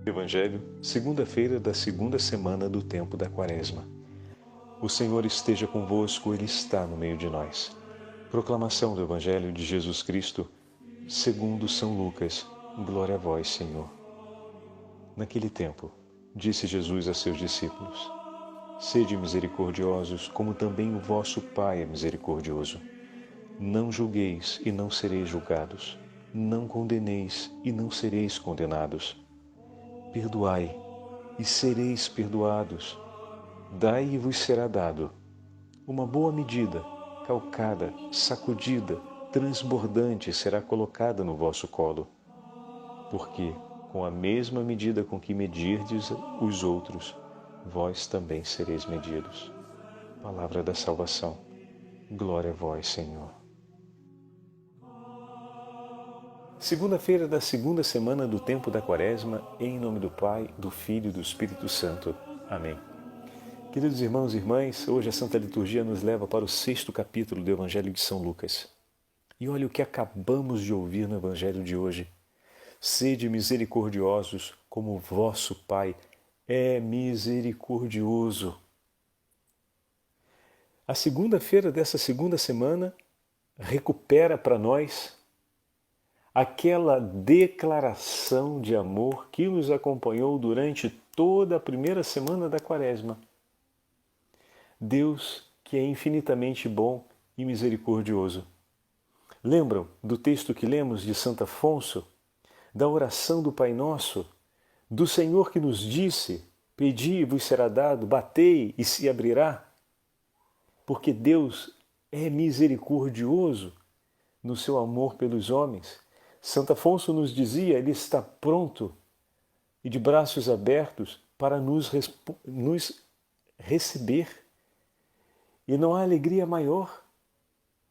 Evangelho, segunda-feira da segunda semana do tempo da Quaresma. O Senhor esteja convosco, Ele está no meio de nós. Proclamação do Evangelho de Jesus Cristo, segundo São Lucas. Glória a vós, Senhor. Naquele tempo, disse Jesus a seus discípulos: Sede misericordiosos, como também o vosso Pai é misericordioso. Não julgueis e não sereis julgados. Não condeneis e não sereis condenados. Perdoai, e sereis perdoados. Dai e vos será dado. Uma boa medida, calcada, sacudida, transbordante será colocada no vosso colo. Porque, com a mesma medida com que medirdes os outros, vós também sereis medidos. Palavra da salvação. Glória a vós, Senhor. Segunda-feira da segunda semana do tempo da Quaresma, em nome do Pai, do Filho e do Espírito Santo. Amém. Queridos irmãos e irmãs, hoje a Santa Liturgia nos leva para o 6º capítulo do Evangelho de São Lucas. E olha o que acabamos de ouvir no Evangelho de hoje. Sede misericordiosos, como o vosso Pai é misericordioso. A segunda-feira dessa segunda semana recupera para nós aquela declaração de amor que nos acompanhou durante toda a primeira semana da Quaresma. Deus que é infinitamente bom e misericordioso. Lembram do texto que lemos de Santo Afonso, da oração do Pai Nosso, do Senhor que nos disse: Pedi e vos será dado, batei e se abrirá? Porque Deus é misericordioso no seu amor pelos homens. Santo Afonso nos dizia, ele está pronto e de braços abertos para nos receber. E não há alegria maior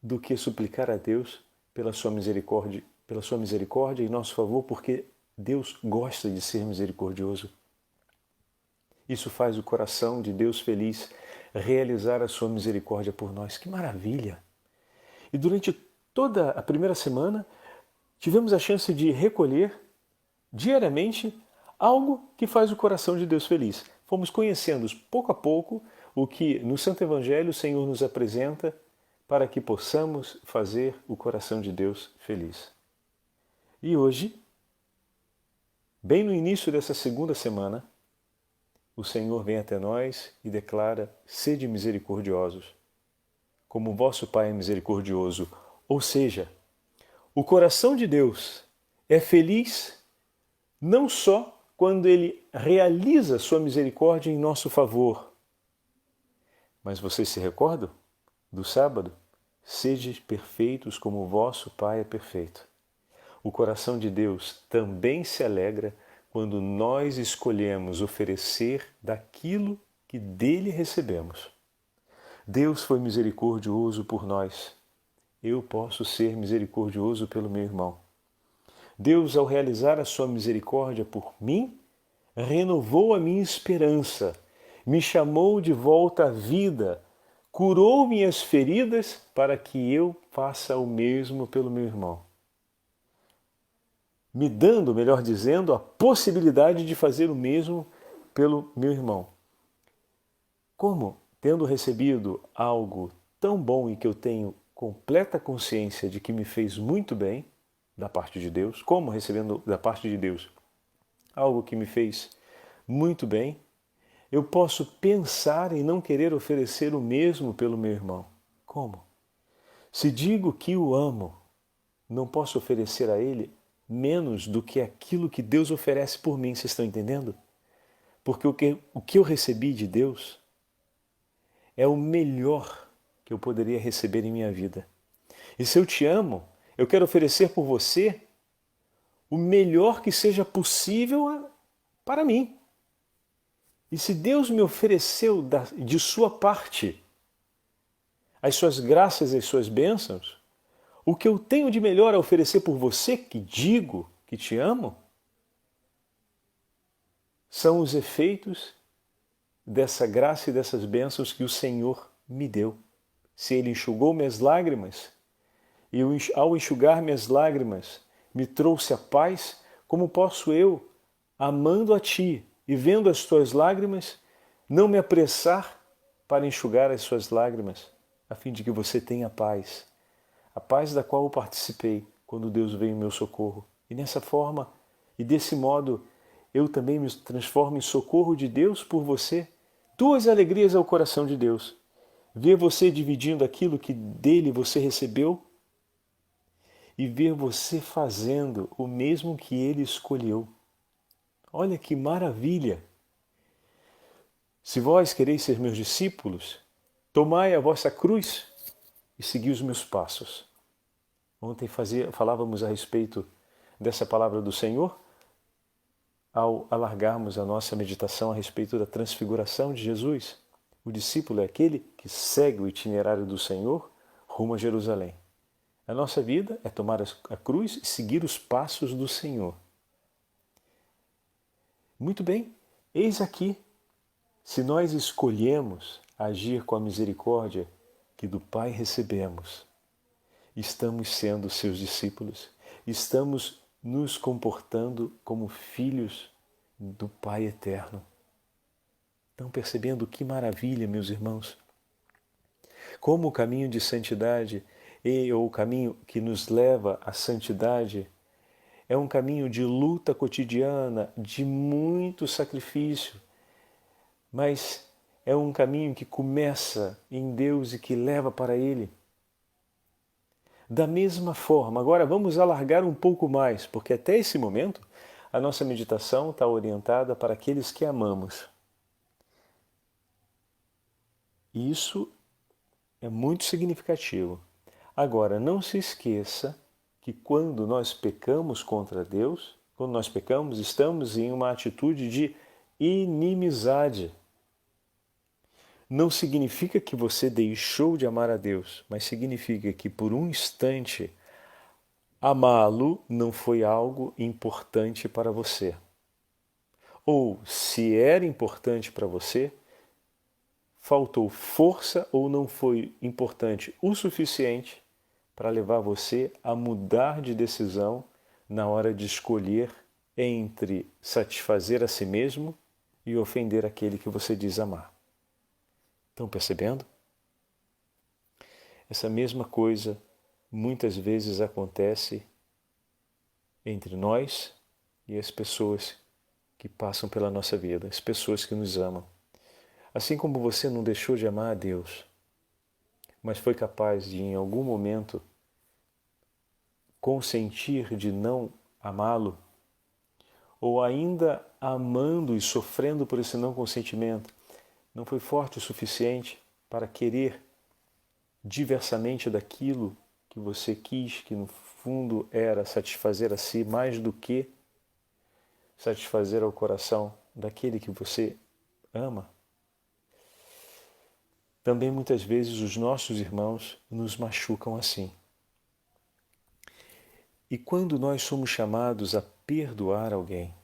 do que suplicar a Deus pela sua misericórdia em nosso favor, porque Deus gosta de ser misericordioso. Isso faz o coração de Deus feliz, realizar a sua misericórdia por nós. Que maravilha! E durante toda a primeira semana, tivemos a chance de recolher diariamente algo que faz o coração de Deus feliz. Fomos conhecendo pouco a pouco o que no Santo Evangelho o Senhor nos apresenta para que possamos fazer o coração de Deus feliz. E hoje, bem no início dessa segunda semana, o Senhor vem até nós e declara: Sede misericordiosos, como o vosso Pai é misericordioso. Ou seja, o coração de Deus é feliz não só quando Ele realiza sua misericórdia em nosso favor. Mas vocês se recordam do sábado? Sede perfeitos como o vosso Pai é perfeito. O coração de Deus também se alegra quando nós escolhemos oferecer daquilo que dele recebemos. Deus foi misericordioso por nós. Eu posso ser misericordioso pelo meu irmão. Deus, ao realizar a sua misericórdia por mim, renovou a minha esperança, me chamou de volta à vida, curou minhas feridas para que eu faça o mesmo pelo meu irmão. Me dando, melhor dizendo, a possibilidade de fazer o mesmo pelo meu irmão. Como, tendo recebido algo tão bom e que eu tenho completa consciência de que me fez muito bem da parte de Deus, como recebendo da parte de Deus algo que me fez muito bem, eu posso pensar em não querer oferecer o mesmo pelo meu irmão. Como? Se digo que o amo, não posso oferecer a ele menos do que aquilo que Deus oferece por mim, vocês estão entendendo? Porque o que eu recebi de Deus é o melhor que eu poderia receber em minha vida. E se eu te amo, eu quero oferecer por você o melhor que seja possível para mim. E se Deus me ofereceu de sua parte as suas graças e as suas bênçãos, o que eu tenho de melhor a oferecer por você, que digo que te amo, são os efeitos dessa graça e dessas bênçãos que o Senhor me deu. Se Ele enxugou minhas lágrimas, e ao enxugar minhas lágrimas me trouxe a paz, como posso eu amando a Ti e vendo as Tuas lágrimas, não me apressar para enxugar as suas lágrimas, a fim de que você tenha paz, a paz da qual eu participei quando Deus veio em meu socorro. E nessa forma, e desse modo, eu também me transformo em socorro de Deus por você. Duas alegrias ao coração de Deus. Ver você dividindo aquilo que dele você recebeu e ver você fazendo o mesmo que ele escolheu. Olha que maravilha! Se vós quereis ser meus discípulos, tomai a vossa cruz e segui os meus passos. Ontem falávamos a respeito dessa palavra do Senhor, ao alargarmos a nossa meditação a respeito da transfiguração de Jesus. O discípulo é aquele que segue o itinerário do Senhor rumo a Jerusalém. A nossa vida é tomar a cruz e seguir os passos do Senhor. Muito bem, eis aqui, se nós escolhemos agir com a misericórdia que do Pai recebemos, estamos sendo seus discípulos, estamos nos comportando como filhos do Pai eterno. Estão percebendo que maravilha, meus irmãos? Como o caminho de santidade ou o caminho que nos leva à santidade é um caminho de luta cotidiana, de muito sacrifício, mas é um caminho que começa em Deus e que leva para Ele. Da mesma forma, agora vamos alargar um pouco mais, porque até esse momento a nossa meditação está orientada para aqueles que amamos. E isso é muito significativo. Agora, não se esqueça que quando nós pecamos contra Deus, quando nós pecamos, estamos em uma atitude de inimizade. Não significa que você deixou de amar a Deus, mas significa que por um instante amá-lo não foi algo importante para você. Ou, se era importante para você, faltou força ou não foi importante o suficiente para levar você a mudar de decisão na hora de escolher entre satisfazer a si mesmo e ofender aquele que você diz amar. Estão percebendo? Essa mesma coisa muitas vezes acontece entre nós e as pessoas que passam pela nossa vida, as pessoas que nos amam. Assim como você não deixou de amar a Deus, mas foi capaz de, em algum momento, consentir de não amá-lo, ou ainda amando e sofrendo por esse não consentimento, não foi forte o suficiente para querer diversamente daquilo que você quis, que no fundo era satisfazer a si mais do que satisfazer ao coração daquele que você ama. Também muitas vezes os nossos irmãos nos machucam assim. E quando nós somos chamados a perdoar alguém,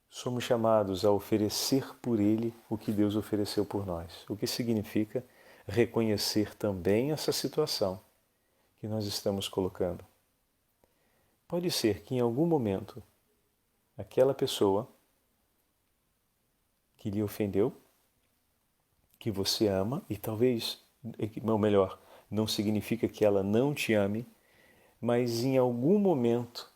somos chamados a oferecer por ele o que Deus ofereceu por nós. O que significa reconhecer também essa situação que nós estamos colocando. Pode ser que em algum momento aquela pessoa que lhe ofendeu, que você ama, e talvez, ou melhor, não significa que ela não te ame, mas em algum momento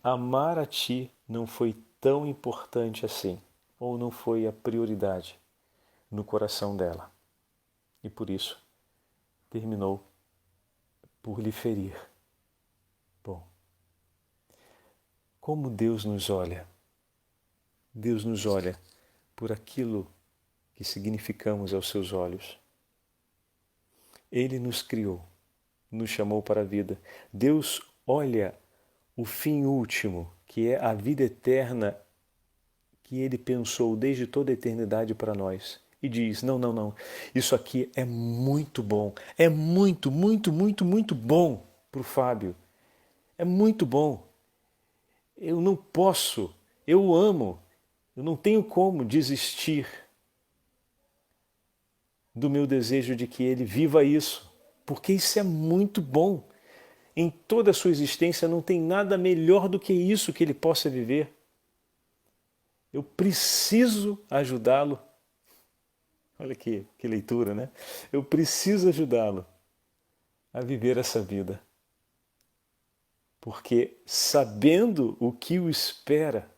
amar a ti não foi tão importante assim, ou não foi a prioridade no coração dela. E por isso terminou por lhe ferir. Bom, como Deus nos olha? Deus nos olha por aquilo que significamos aos seus olhos. Ele nos criou, nos chamou para a vida. Deus olha o fim último, que é a vida eterna que Ele pensou desde toda a eternidade para nós. E diz, não, isso aqui é muito bom, é muito bom para o Fábio. É muito bom. Eu não posso, eu o amo, eu não tenho como desistir do meu desejo de que ele viva isso, porque isso é muito bom. em toda a sua existência, não tem nada melhor do que isso que ele possa viver. Eu preciso ajudá-lo. Olha que leitura, né? Eu preciso ajudá-lo a viver essa vida. Porque sabendo o que o espera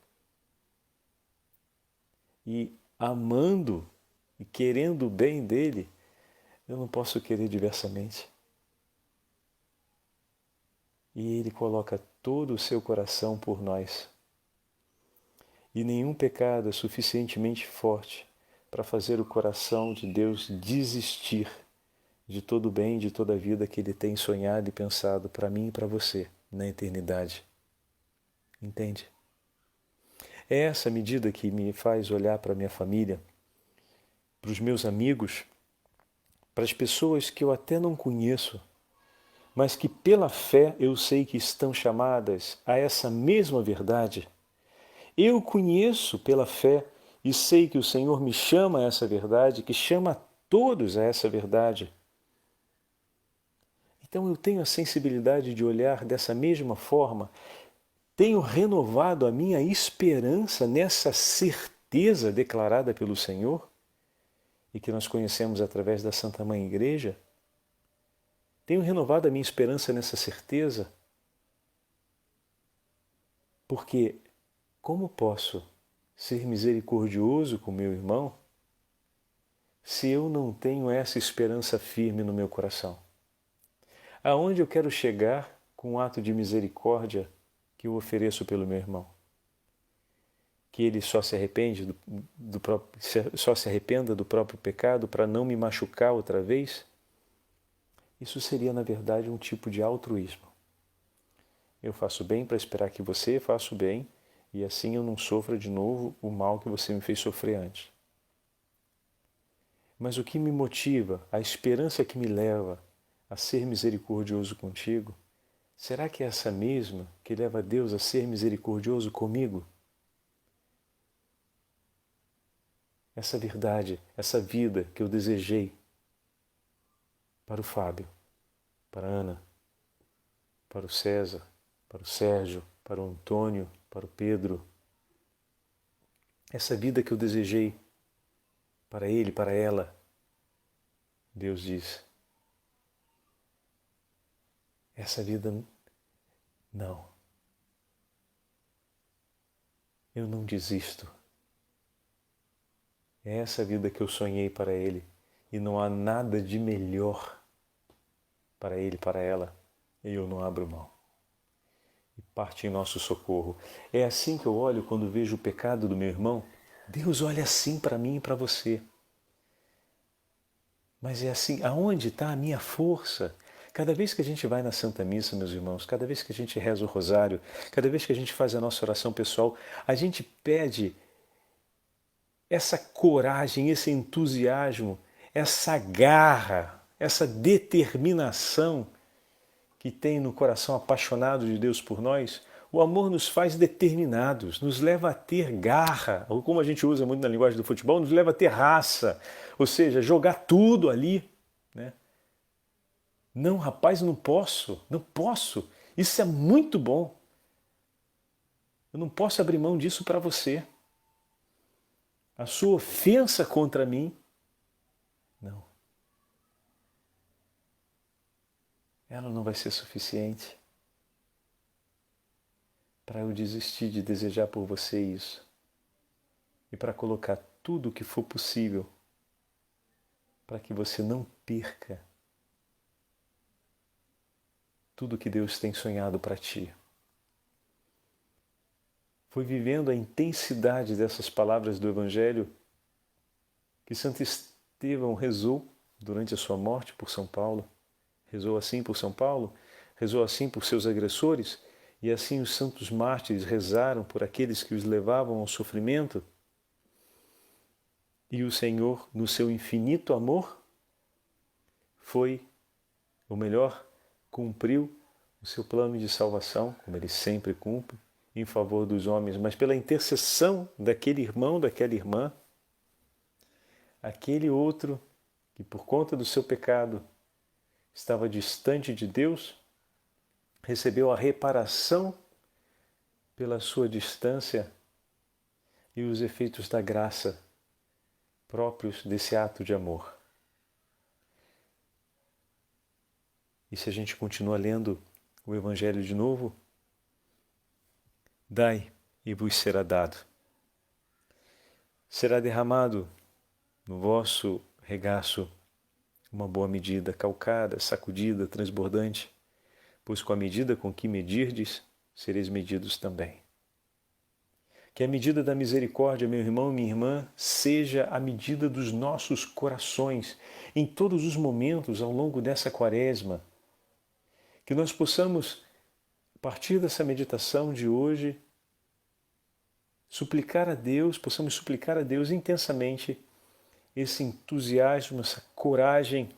e amando e querendo o bem dele, eu não posso querer diversamente. E ele coloca todo o seu coração por nós. E nenhum pecado é suficientemente forte para fazer o coração de Deus desistir de todo o bem, de toda a vida que Ele tem sonhado e pensado para mim e para você na eternidade. Entende? É essa medida que me faz olhar para a minha família, para os meus amigos, para as pessoas que eu até não conheço, mas que pela fé eu sei que estão chamadas a essa mesma verdade. Eu conheço pela fé e sei que o Senhor me chama a essa verdade, que chama todos a essa verdade. Então eu tenho a sensibilidade de olhar dessa mesma forma, tenho renovado a minha esperança nessa certeza declarada pelo Senhor e que nós conhecemos através da Santa Mãe Igreja. Tenho renovado a minha esperança nessa certeza porque como posso ser misericordioso com meu irmão se eu não tenho essa esperança firme no meu coração? Aonde eu quero chegar com o ato de misericórdia que eu ofereço pelo meu irmão? Que ele só se arrepende só se arrependa do próprio pecado para não me machucar outra vez? Isso seria, na verdade, um tipo de altruísmo. Eu faço bem para esperar que você faça o bem e assim eu não sofra de novo o mal que você me fez sofrer antes. Mas o que me motiva, a esperança que me leva a ser misericordioso contigo, será que é essa mesma que leva Deus a ser misericordioso comigo? Essa verdade, essa vida que eu desejei para o Fábio, para a Ana, para o César, para o Sérgio, para o Antônio, para o Pedro. Essa vida que eu desejei para ele, para ela, Deus diz, essa vida não. Eu não desisto. É essa vida que eu sonhei para ele e não há nada de melhor para ele, para ela, e eu não abro mão. E parte em nosso socorro. É assim que eu olho quando vejo o pecado do meu irmão. Deus olha assim para mim e para você. Mas é assim, aonde está a minha força? Cada vez que a gente vai na Santa Missa, meus irmãos, cada vez que a gente reza o rosário, cada vez que a gente faz a nossa oração pessoal, a gente pede essa coragem, esse entusiasmo, essa garra, essa determinação que tem no coração apaixonado de Deus por nós. O amor nos faz determinados, nos leva a ter garra, ou como a gente usa muito na linguagem do futebol, nos leva a ter raça, ou seja, jogar tudo ali, né? Não, rapaz, não posso, não posso. Isso é muito bom. Eu não posso abrir mão disso para você. A sua ofensa contra mim, não. Ela não vai ser suficiente para eu desistir de desejar por você isso e para colocar tudo o que for possível para que você não perca tudo que Deus tem sonhado para ti. Foi vivendo a intensidade dessas palavras do Evangelho que Santo Estevão rezou durante a sua morte por São Paulo. Rezou assim por São Paulo, rezou assim por seus agressores, e assim os santos mártires rezaram por aqueles que os levavam ao sofrimento. E o Senhor, no seu infinito amor, cumpriu o seu plano de salvação, como ele sempre cumpre, em favor dos homens, mas pela intercessão daquele irmão, daquela irmã, aquele outro que por conta do seu pecado estava distante de Deus, recebeu a reparação pela sua distância e os efeitos da graça próprios desse ato de amor. E se a gente continua lendo o Evangelho de novo, dai e vos será dado. Será derramado no vosso regaço uma boa medida, calcada, sacudida, transbordante, pois com a medida com que medirdes, sereis medidos também. Que a medida da misericórdia, meu irmão e minha irmã, seja a medida dos nossos corações em todos os momentos ao longo dessa quaresma. Que nós possamos, a partir dessa meditação de hoje, possamos suplicar a Deus intensamente esse entusiasmo, essa coragem,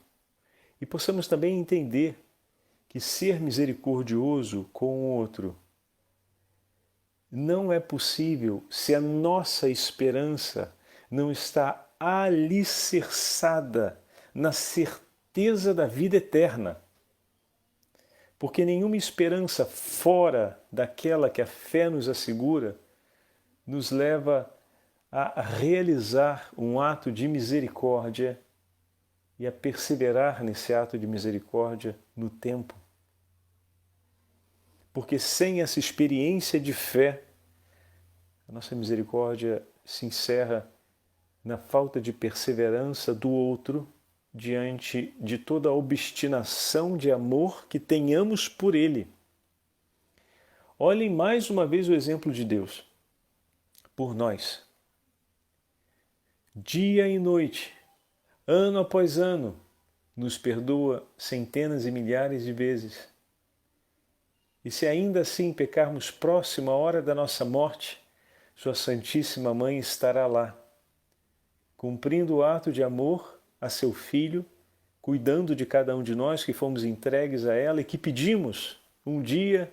e possamos também entender que ser misericordioso com o outro não é possível se a nossa esperança não está alicerçada na certeza da vida eterna. Porque nenhuma esperança fora daquela que a fé nos assegura nos leva a realizar um ato de misericórdia e a perseverar nesse ato de misericórdia no tempo. Porque sem essa experiência de fé, a nossa misericórdia se encerra na falta de perseverança do outro diante de toda a obstinação de amor que tenhamos por ele. Olhem mais uma vez o exemplo de Deus por nós. Dia e noite, ano após ano, nos perdoa centenas e milhares de vezes. E se ainda assim pecarmos próximo à hora da nossa morte, sua Santíssima Mãe estará lá, cumprindo o ato de amor a seu Filho, cuidando de cada um de nós que fomos entregues a ela e que pedimos um dia: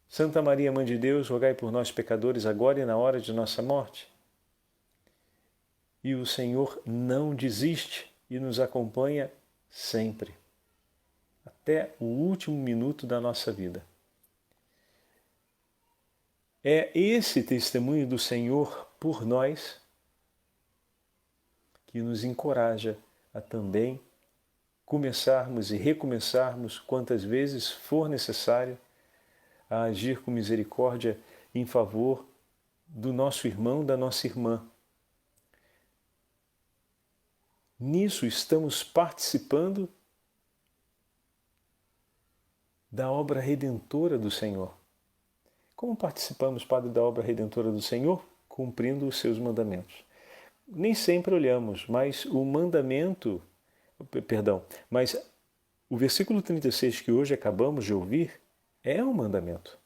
Santa Maria, Mãe de Deus, rogai por nós pecadores, agora e na hora de nossa morte. E o Senhor não desiste e nos acompanha sempre, até o último minuto da nossa vida. É esse testemunho do Senhor por nós que nos encoraja a também começarmos e recomeçarmos quantas vezes for necessário a agir com misericórdia em favor do nosso irmão, da nossa irmã. Nisso estamos participando da obra redentora do Senhor. Como participamos, Padre, da obra redentora do Senhor? Cumprindo os seus mandamentos. Nem sempre olhamos, mas o versículo 36 que hoje acabamos de ouvir é um mandamento.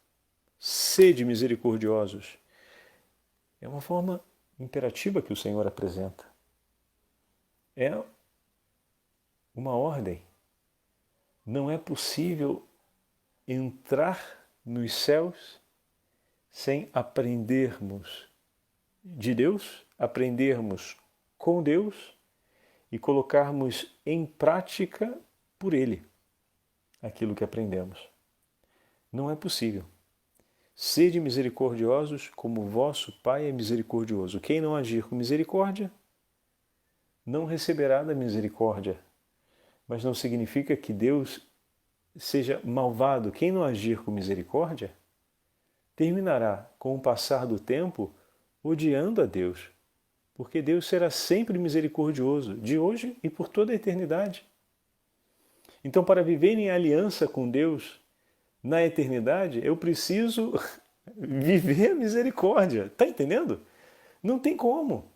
Sede misericordiosos. É uma forma imperativa que o Senhor apresenta. É uma ordem. Não é possível entrar nos céus sem aprendermos de Deus, aprendermos com Deus e colocarmos em prática por Ele aquilo que aprendemos. Não é possível. Sede misericordiosos como o vosso Pai é misericordioso. Quem não agir com misericórdia não receberá da misericórdia. Mas não significa que Deus seja malvado. Quem não agir com misericórdia terminará, com o passar do tempo, odiando a Deus. Porque Deus será sempre misericordioso, de hoje e por toda a eternidade. Então, para viver em aliança com Deus na eternidade, eu preciso viver a misericórdia. Está entendendo? Não tem como.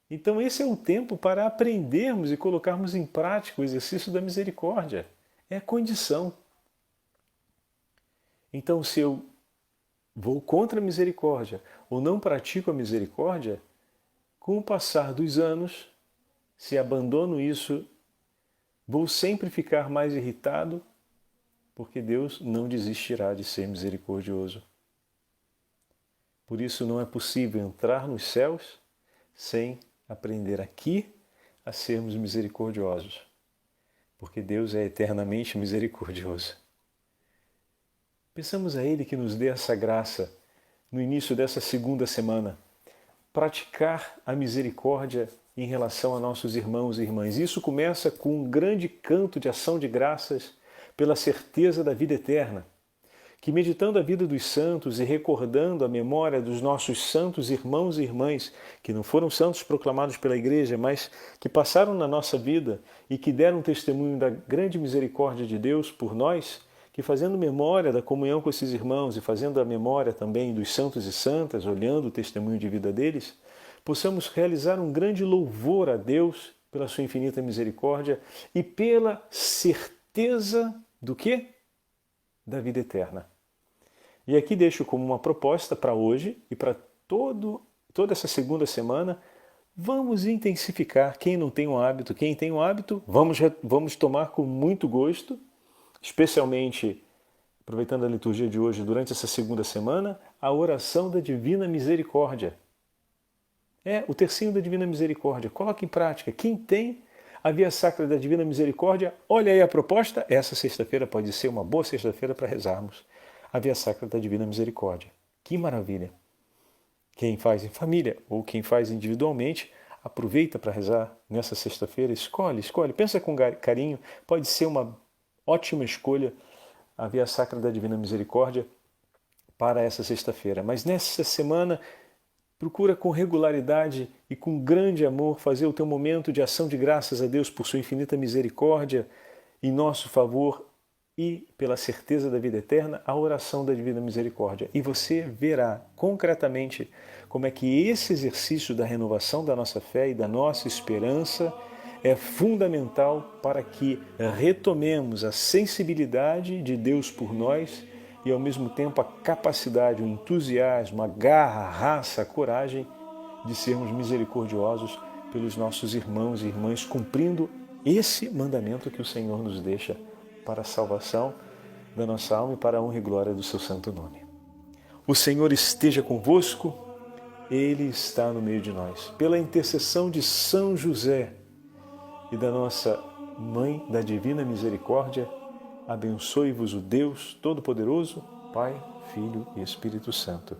Então esse é o tempo para aprendermos e colocarmos em prática o exercício da misericórdia. É a condição. Então se eu vou contra a misericórdia ou não pratico a misericórdia, com o passar dos anos, se abandono isso, vou sempre ficar mais irritado, porque Deus não desistirá de ser misericordioso. Por isso não é possível entrar nos céus sem aprender aqui a sermos misericordiosos, porque Deus é eternamente misericordioso. Peçamos a Ele que nos dê essa graça no início dessa segunda semana, praticar a misericórdia em relação a nossos irmãos e irmãs. Isso começa com um grande canto de ação de graças pela certeza da vida eterna, que meditando a vida dos santos e recordando a memória dos nossos santos irmãos e irmãs, que não foram santos proclamados pela Igreja, mas que passaram na nossa vida e que deram testemunho da grande misericórdia de Deus por nós, que fazendo memória da comunhão com esses irmãos e fazendo a memória também dos santos e santas, olhando o testemunho de vida deles, possamos realizar um grande louvor a Deus pela sua infinita misericórdia e pela certeza do quê? Da vida eterna. E aqui deixo como uma proposta para hoje e para toda essa segunda semana, vamos intensificar. Quem não tem um hábito, quem tem um hábito, vamos tomar com muito gosto, especialmente, aproveitando a liturgia de hoje, durante essa segunda semana, a oração da Divina Misericórdia. O tercinho da Divina Misericórdia. Coloque em prática. Quem tem a Via Sacra da Divina Misericórdia, olha aí a proposta. Essa sexta-feira pode ser uma boa sexta-feira para rezarmos a Via Sacra da Divina Misericórdia. Que maravilha! Quem faz em família ou quem faz individualmente, aproveita para rezar nessa sexta-feira. Escolhe. Pensa com carinho. Pode ser uma ótima escolha a Via Sacra da Divina Misericórdia para essa sexta-feira. Mas nessa semana, procura com regularidade e com grande amor fazer o teu momento de ação de graças a Deus por sua infinita misericórdia em nosso favor e pela certeza da vida eterna, a oração da Divina Misericórdia. E você verá concretamente como é que esse exercício da renovação da nossa fé e da nossa esperança é fundamental para que retomemos a sensibilidade de Deus por nós e, ao mesmo tempo, a capacidade, o entusiasmo, a garra, a raça, a coragem de sermos misericordiosos pelos nossos irmãos e irmãs, cumprindo esse mandamento que o Senhor nos deixa para a salvação da nossa alma e para a honra e glória do seu santo nome. O Senhor esteja convosco, Ele está no meio de nós. Pela intercessão de São José e da nossa Mãe da Divina Misericórdia, abençoe-vos o Deus Todo-Poderoso, Pai, Filho e Espírito Santo.